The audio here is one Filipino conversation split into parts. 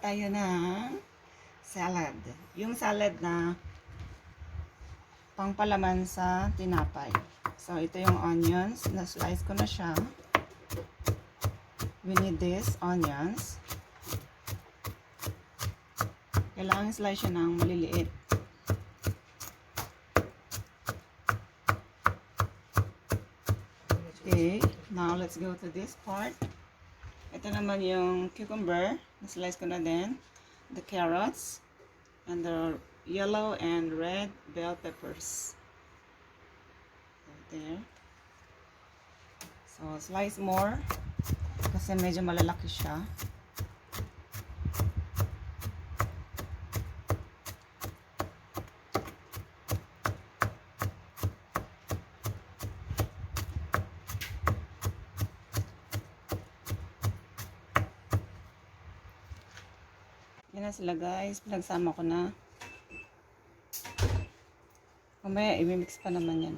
tayo ng salad. Yung salad na pangpalaman sa tinapay. So, ito yung onions. Na-slice ko na siya. We need this onions. Kailangan slice siya ng maliliit. Okay, now let's go to this part. Ito naman yung cucumber. Na-slice ko na din. The carrots. And the yellow and red bell peppers. Right there. So, slice more. Kasi medyo malalaki siya. Yan na sila guys. Pinagsama ko na. Mamaya i-mix pa naman yan.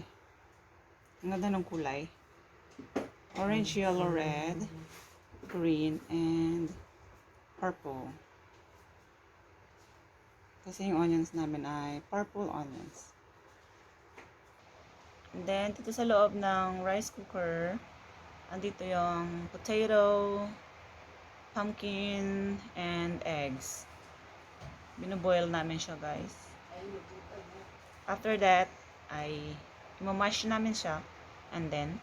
Ang ganda ng kulay. Orange, yellow, red, green, and purple. Kasi yung onions namin ay purple onions. And then, dito sa loob ng rice cooker, andito yung potato, pumpkin, and eggs. Binoboil namin siya guys. After that, ay imamash namin siya. And then,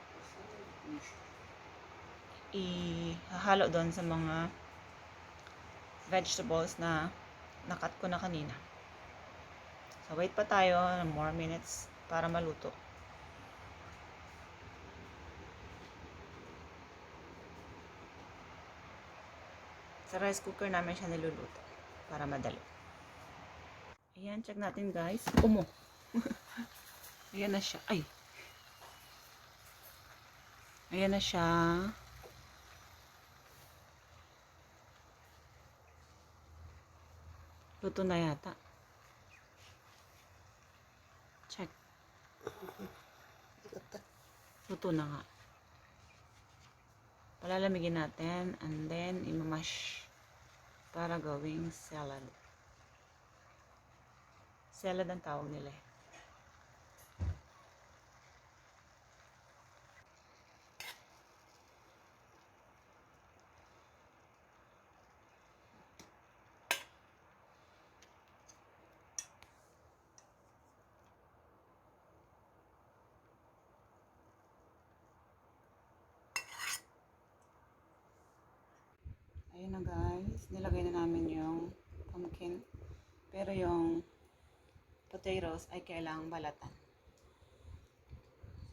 ihahalo doon sa mga vegetables na nakat ko na kanina. So, wait pa tayo ng more minutes para maluto. Sa rice cooker namin siya niluluto para madali. Ayan, check natin guys. Umo. Ayan na siya. Ay. Ayan na siya. Luto na yata. Check. Luto na nga. Palalamigin natin and then imamash para gawing salad. Salad ang tawag nila eh. Ayun na guys, nilagay na namin yung pumpkin. Pero yung potatoes ay kailangang balatan.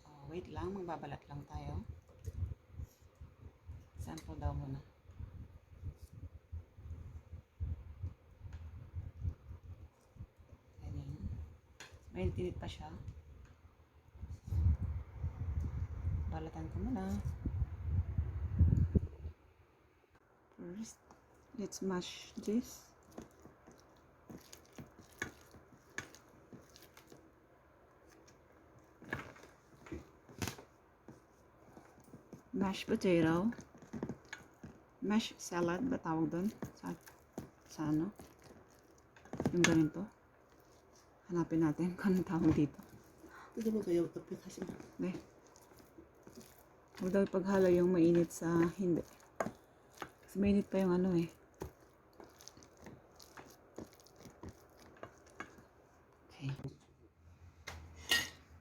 So, wait lang, magbabalat lang tayo. Sample daw muna. Ganyan. May tinit pa siya. Balatan ko muna. First, let's mash this. Mashed potato. Mashed salad ba tawag doon? Sa ano? Yung ganito. Hanapin natin kung anong tawag dito. Hindi mo kayo tapos kasi mo. Eh. Huwag daw ipaghalo yung mainit sa hindi. Kasi mainit pa yung ano eh. Okay.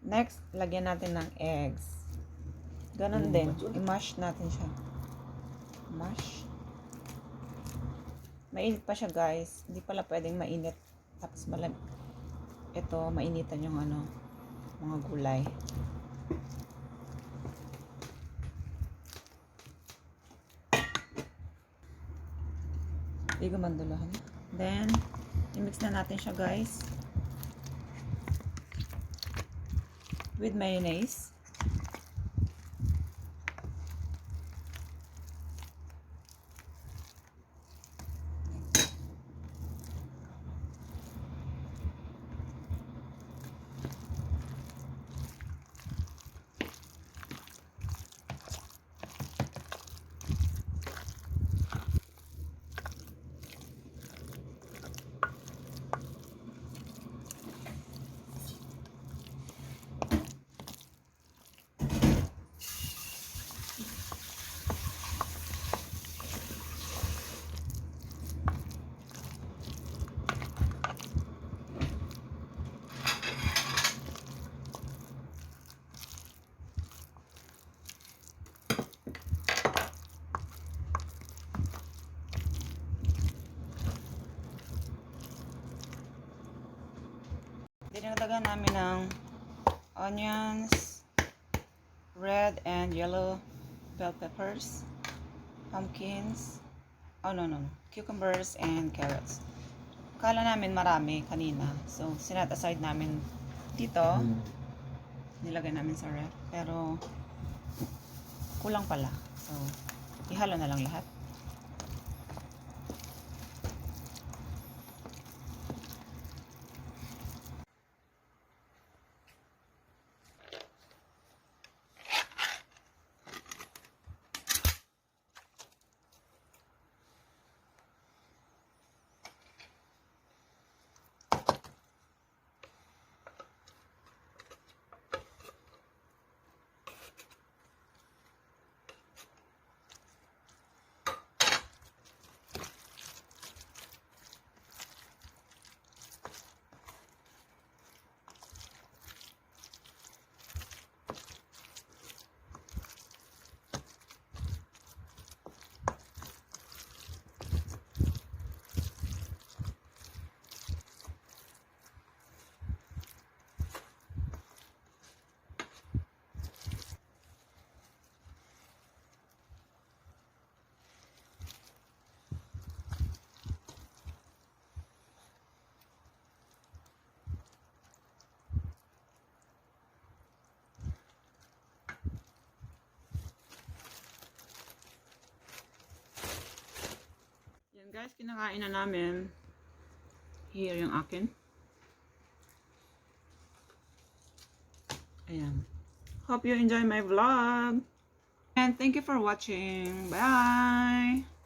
Next, lagyan natin ng eggs. Ganon din. I-mash natin siya. Mash. Mainit pa siya guys. Hindi pala pwedeng mainit. Tapos malamig. Ito, mainitan yung ano, mga gulay. Hindi gumandulahan. Then, i-mix na natin siya guys. With mayonnaise. dinagdagan namin ng onions, red and yellow bell peppers, pumpkins, cucumbers and carrots. Kala namin marami kanina. So, sinet aside namin dito. Nilagay namin sa ref. Pero, kulang pala. So, ihalo na lang lahat. Yan guys, kinakain na namin. Here yung akin. Ayan. Hope you enjoy my vlog. And thank you for watching. Bye!